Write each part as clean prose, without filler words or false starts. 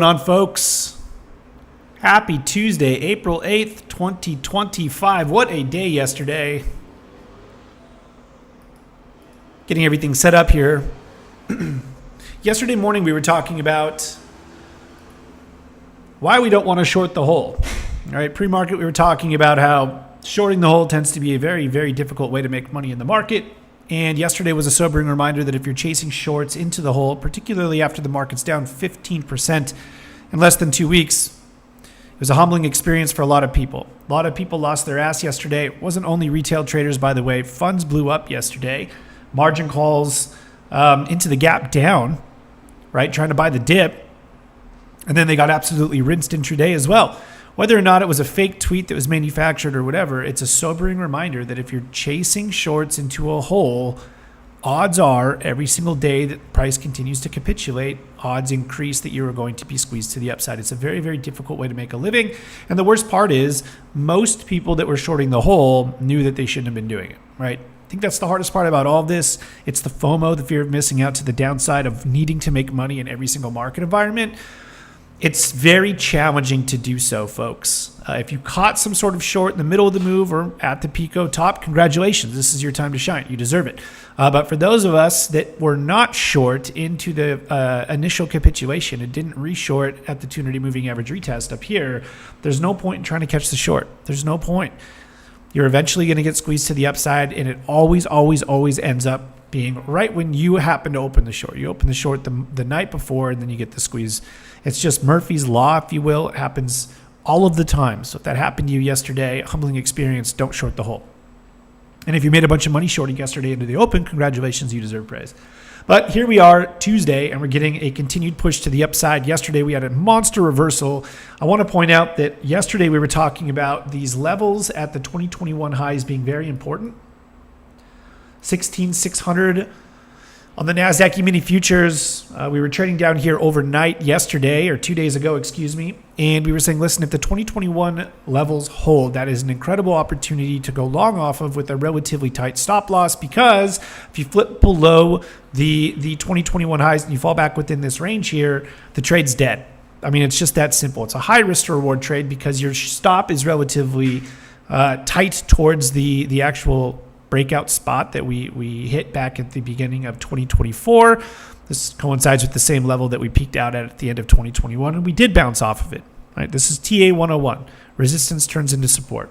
On, folks? Happy Tuesday, April 8th, 2025. What a day yesterday. Getting everything set up here. Yesterday morning we were talking about why we don't want to short the whole. All right, pre-market we were talking about how shorting the whole tends to be a very, very difficult way to make money in the market. And yesterday was a sobering reminder that if you're chasing shorts into the hole, particularly after the market's down 15% in less than 2 weeks, it was a humbling experience for a lot of people. A lot of people lost their ass yesterday. It wasn't only retail traders, by the way. Funds blew up yesterday. Margin calls into the gap down, right, trying to buy the dip. And then they got absolutely rinsed intraday as well. Whether or not it was a fake tweet that was manufactured or whatever, it's a sobering reminder that if you're chasing shorts into a hole, odds are every single day that price continues to capitulate, odds increase that you are going to be squeezed to the upside. It's a very, very difficult way to make a living. And the worst part is most people that were shorting the hole knew that they shouldn't have been doing it, right? I think that's the hardest part about all of this. It's the FOMO, the fear of missing out to the downside of needing to make money in every single market environment. It's very challenging to do so, folks. If you caught some sort of short in the middle of the move or at the Pico top, congratulations. This is your time to shine. You deserve it. But for those of us that were not short into the initial capitulation and didn't re-short at the 200 moving average retest up here, there's no point in trying to catch the short. There's no point. You're eventually going to get squeezed to the upside, and it always, always, always ends up being right when you happen to open the short. You open the short the night before, and then you get the squeeze. It's just Murphy's Law, if you will. It happens all of the time. So if that happened to you yesterday, humbling experience, don't short the whole. And if you made a bunch of money shorting yesterday into the open, congratulations, you deserve praise. But here we are Tuesday, and we're getting a continued push to the upside. Yesterday, we had a monster reversal. I want to point out that yesterday we were talking about these levels at the 2021 highs being very important. 16,600 on the NASDAQ E-mini futures. We were trading down here overnight yesterday, or 2 days ago, excuse me. And we were saying, listen, if the 2021 levels hold, that is an incredible opportunity to go long off of with a relatively tight stop loss, because if you flip below the 2021 highs and you fall back within this range here, the trade's dead. I mean, it's just that simple. It's a high risk to reward trade because your stop is relatively tight towards the actual breakout spot that we hit back at the beginning of 2024. This coincides with the same level that we peaked out at the end of 2021, and we did bounce off of it. Right? This is TA 101. Resistance turns into support.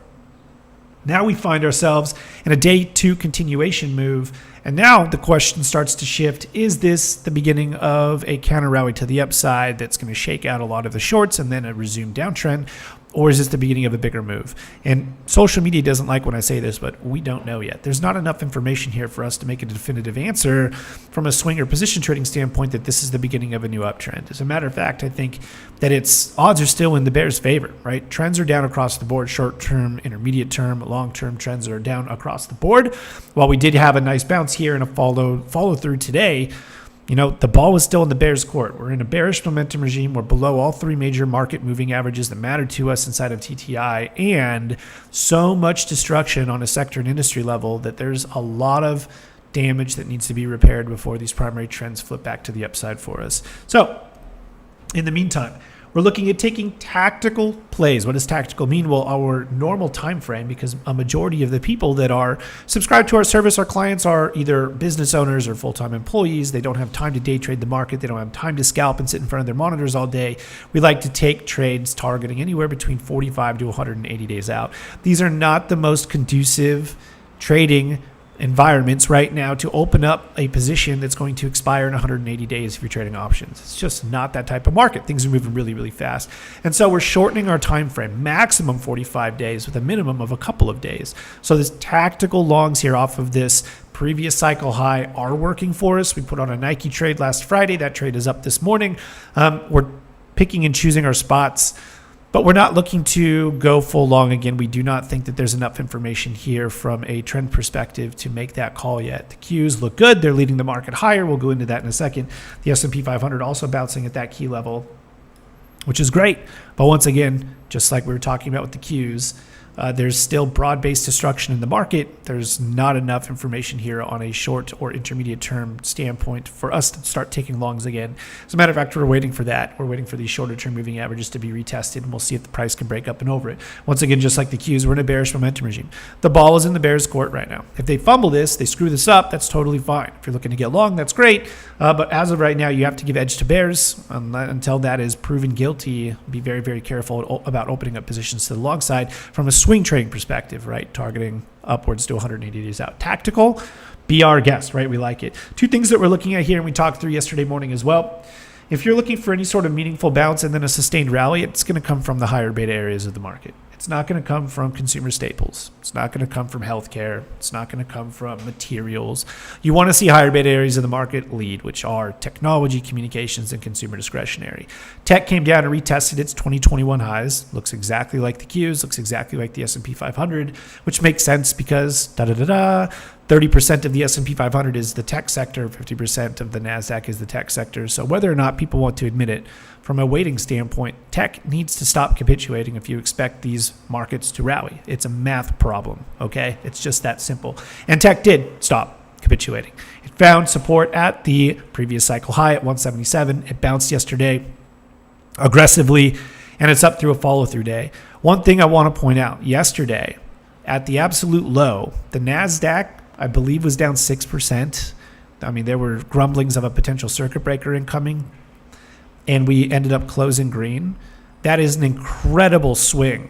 Now we find ourselves in a day two continuation move, and now the question starts to shift. Is this the beginning of a counter rally to the upside that's going to shake out a lot of the shorts and then a resumed downtrend? Or is this the beginning of a bigger move? And social media doesn't like when I say this, but we don't know yet. There's not enough information here for us to make a definitive answer from a swing or position trading standpoint that this is the beginning of a new uptrend. As a matter of fact, I think that odds are still in the bear's favor, right? Trends are down across the board, short-term, intermediate-term, long-term trends are down across the board. While we did have a nice bounce here and a follow-through today, you know, the ball is still in the bear's court. We're in a bearish momentum regime. We're below all three major market moving averages that matter to us inside of TTI, and so much destruction on a sector and industry level that there's a lot of damage that needs to be repaired before these primary trends flip back to the upside for us. So in the meantime, we're looking at taking tactical plays. What does tactical mean? Well, our normal time frame, because a majority of the people that are subscribed to our service, our clients, are either business owners or full-time employees. They don't have time to day trade the market. They don't have time to scalp and sit in front of their monitors all day. We like to take trades targeting anywhere between 45 to 180 days out. These are not the most conducive trading environments right now to open up a position that's going to expire in 180 days if you're trading options. It's just not that type of market. Things are moving really, really fast. And so we're shortening our time frame, maximum 45 days with a minimum of a couple of days. So this tactical longs here off of this previous cycle high are working for us. We put on a Nike trade last Friday. That trade is up this morning. We're picking and choosing our spots, but we're not looking to go full long again. We do not think that there's enough information here from a trend perspective to make that call yet. The Qs look good. They're leading the market higher. We'll go into that in a second. The S&P 500 also bouncing at that key level, which is great. But once again, just like we were talking about with the Qs. There's still broad-based destruction in the market. There's not enough information here on a short or intermediate term standpoint for us to start taking longs again. As a matter of fact, we're waiting for that. We're waiting for these shorter term moving averages to be retested, and we'll see if the price can break up and over it. Once again, just like the Qs, we're in a bearish momentum regime. The ball is in the bears' court right now. If they fumble this, they screw this up, that's totally fine. If you're looking to get long, that's great. But as of right now, you have to give edge to bears. Until that is proven guilty, be very, very careful about opening up positions to the long side from a swing trading perspective, right? Targeting upwards to 180 days out. Tactical, be our guest, right? We like it. Two things that we're looking at here, and we talked through yesterday morning as well. If you're looking for any sort of meaningful bounce and then a sustained rally, it's going to come from the higher beta areas of the market. It's not going to come from consumer staples. It's not going to come from healthcare. It's not going to come from materials. You want to see higher beta areas of the market lead, which are technology, communications, and consumer discretionary. Tech came down and retested its 2021 highs. Looks exactly like the Qs, looks exactly like the S&P 500, which makes sense because 30% of the S&P 500 is the tech sector, 50% of the NASDAQ is the tech sector. So whether or not people want to admit it, from a weighting standpoint, tech needs to stop capitulating if you expect these markets to rally. It's a math problem, okay? It's just that simple. And tech did stop capitulating. It found support at the previous cycle high at 177. It bounced yesterday aggressively, and it's up through a follow-through day. One thing I want to point out, yesterday, at the absolute low, the NASDAQ, I believe, was down 6%. I mean, there were grumblings of a potential circuit breaker incoming, and we ended up closing green. That is an incredible swing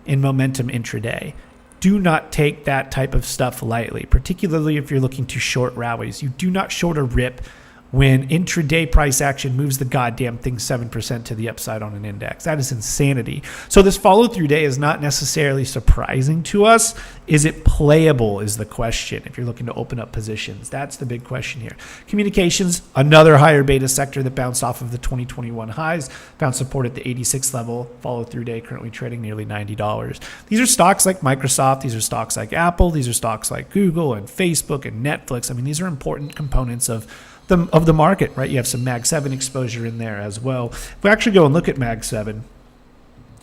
in momentum intraday. Do not take that type of stuff lightly, particularly if you're looking to short rallies. You do not short a rip when intraday price action moves the goddamn thing 7% to the upside on an index. That is insanity. So this follow-through day is not necessarily surprising to us. Is it playable is the question if you're looking to open up positions. That's the big question here. Communications, another higher beta sector that bounced off of the 2021 highs, found support at the 86 level, follow-through day currently trading nearly $90. These are stocks like Microsoft. These are stocks like Apple. These are stocks like Google and Facebook and Netflix. I mean, these are important components of the market, right? You have some Mag 7 exposure in there as well. If we actually go and look at Mag 7,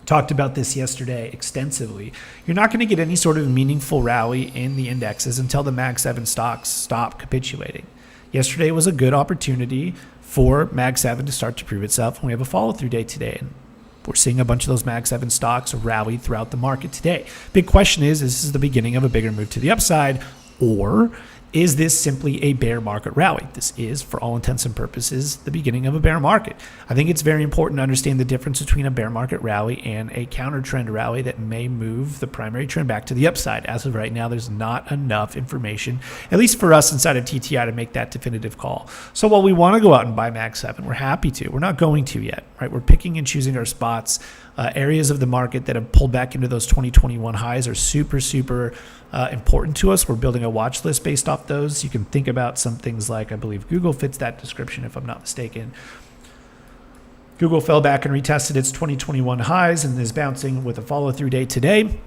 talked about this yesterday extensively, you're not going to get any sort of meaningful rally in the indexes until the Mag 7 stocks stop capitulating. Yesterday was a good opportunity for Mag 7 to start to prove itself, and we have a follow-through day today. And we're seeing a bunch of those Mag 7 stocks rally throughout the market today. Big question is this the beginning of a bigger move to the upside, or is this simply a bear market rally? This is, for all intents and purposes, the beginning of a bear market. I think it's very important to understand the difference between a bear market rally and a counter trend rally that may move the primary trend back to the upside. As of right now, there's not enough information, at least for us inside of TTI, to make that definitive call. So while we want to go out and buy Mag 7, we're happy to. We're not going to yet, right? We're picking and choosing our spots. Areas of the market that have pulled back into those 2021 highs are super, super important to us. We're building a watch list based off those. You can think about some things like, I believe Google fits that description if I'm not mistaken. Google fell back and retested its 2021 highs and is bouncing with a follow-through day today.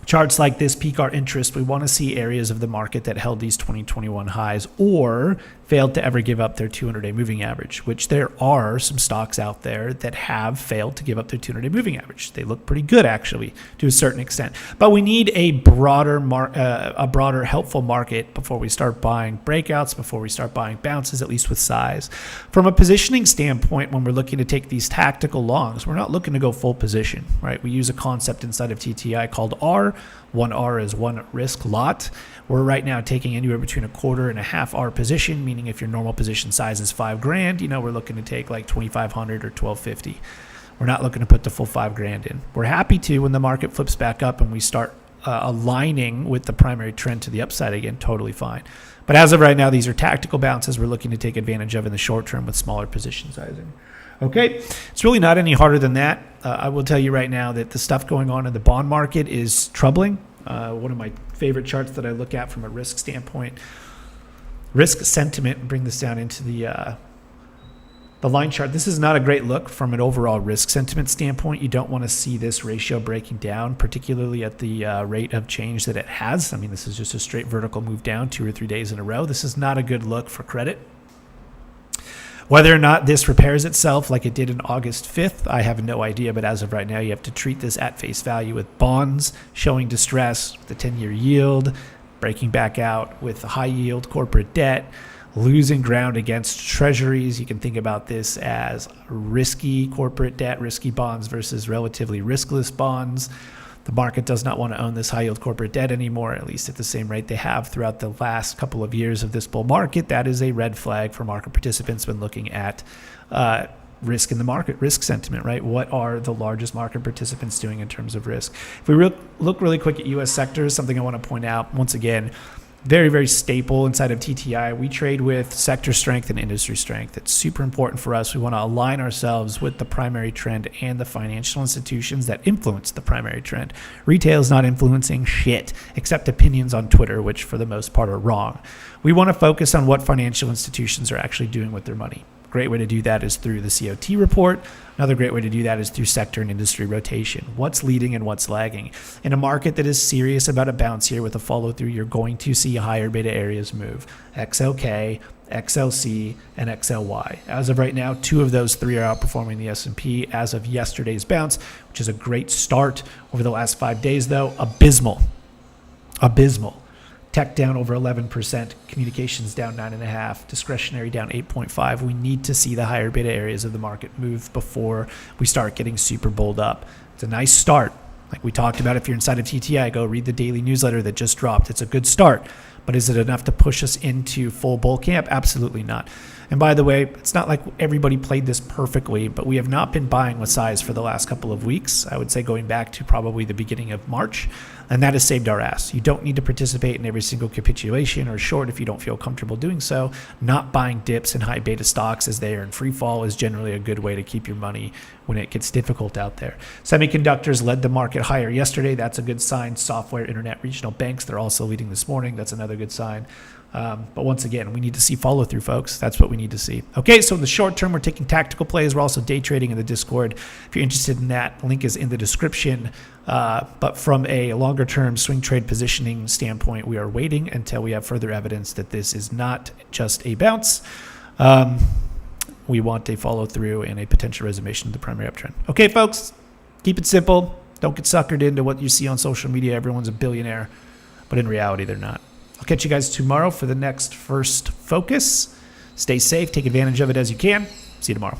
Charts like this pique our interest. We want to see areas of the market that held these 2021 highs or failed to ever give up their 200-day moving average, which there are some stocks out there that have failed to give up their 200-day moving average. They look pretty good, actually, to a certain extent. But we need a broader helpful market before we start buying breakouts, before we start buying bounces, at least with size. From a positioning standpoint, when we're looking to take these tactical longs, we're not looking to go full position, right? We use a concept inside of TTI called R. One R is one risk lot. We're right now taking anywhere between a quarter and a half R position, meaning if your normal position size is $5,000, we're looking to take like 2,500 or 1,250. We're not looking to put the full $5,000 in. We're happy to when the market flips back up and we start aligning with the primary trend to the upside again, totally fine. But as of right now, these are tactical bounces we're looking to take advantage of in the short term with smaller position sizing. Okay, it's really not any harder than that. I will tell you right now that the stuff going on in the bond market is troubling. One of my favorite charts that I look at from a risk standpoint, risk sentiment, and bring this down into the line chart. This is not a great look from an overall risk sentiment standpoint. You don't want to see this ratio breaking down, particularly at the rate of change that it has. I mean, this is just a straight vertical move down 2 or 3 days in a row. This is not a good look for credit. Whether or not this repairs itself like it did in August 5th, I have no idea. But as of right now, you have to treat this at face value with bonds showing distress, the 10-year yield breaking back out with high yield corporate debt, losing ground against treasuries. You can think about this as risky corporate debt, risky bonds versus relatively riskless bonds. The market does not want to own this high yield corporate debt anymore, at least at the same rate they have throughout the last couple of years of this bull market. That is a red flag for market participants when looking at risk in the market, risk sentiment, right? What are the largest market participants doing in terms of risk? If we look really quick at U.S. sectors, something I want to point out, once again, very, very staple inside of TTI. We trade with sector strength and industry strength. It's super important for us. We want to align ourselves with the primary trend and the financial institutions that influence the primary trend. Retail is not influencing shit, except opinions on Twitter, which for the most part are wrong. We want to focus on what financial institutions are actually doing with their money. Great way to do that is through the COT report. Another great way to do that is through sector and industry rotation. What's leading and what's lagging? In a market that is serious about a bounce here with a follow through, you're going to see higher beta areas move. XLK, XLC, and XLY. As of right now, 2 of those 3 are outperforming the S&P as of yesterday's bounce, which is a great start. Over the last 5 days, though, abysmal. Tech down over 11%, communications down 9.5%, discretionary down 8.5%. We need to see the higher beta areas of the market move before we start getting super bulled up. It's a nice start. Like we talked about, if you're inside of TTI, go read the daily newsletter that just dropped. It's a good start. But is it enough to push us into full bull camp? Absolutely not. And by the way, it's not like everybody played this perfectly, but we have not been buying with size for the last couple of weeks. I would say going back to probably the beginning of March, and that has saved our ass. You don't need to participate in every single capitulation or short if you don't feel comfortable doing so. Not buying dips in high beta stocks as they are in free fall is generally a good way to keep your money when it gets difficult out there. Semiconductors led the market higher yesterday. That's a good sign. Software, internet, regional banks, they're also leading this morning. That's another good sign. But once again, we need to see follow through, folks. That's what we need to see. Okay, so in the short term, we're taking tactical plays. We're also day trading in the Discord. If you're interested in that, link is in the description. But from a longer term swing trade positioning standpoint, we are waiting until we have further evidence that this is not just a bounce. We want a follow through and a potential resumption of the primary uptrend. Okay, folks, keep it simple. Don't get suckered into what you see on social media. Everyone's a billionaire, but in reality, they're not. I'll catch you guys tomorrow for the next First Focus. Stay safe. Take advantage of it as you can. See you tomorrow.